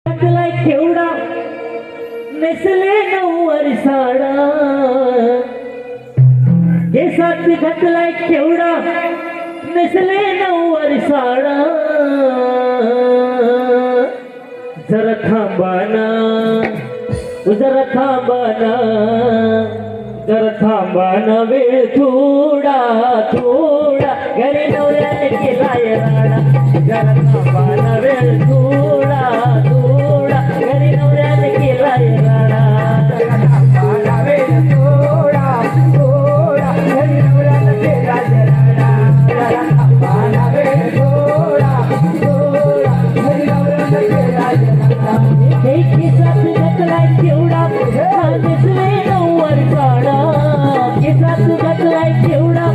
घातलाय केवढा नेसले नऊवारी साडा केसात घातलाय केवढा नेसले नऊवारी साडा जरा थांबाना जरा थांबाना जरा थांबाना वेळ थोडा थोडा घरी नवऱ्याने केलाय राडा जरा थांबाना वेळ थोडा थोडा घरी नवऱ्याने केलाय राडा जरा थांबाना वेळ थोडा थोडा घरी नवऱ्याने केलाय राडा जरा थांबाना वेळ थोडा थोडा घरी नवऱ्याने केलाय राडा हे केसात घातलाय केवढा नेसले नऊवारी साडा केसात घातलाय केवढा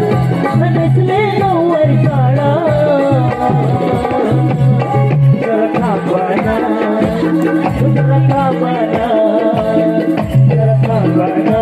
नेसले नऊवारी साडा जरा थांबाना जरा थांबाना जरा थांबाना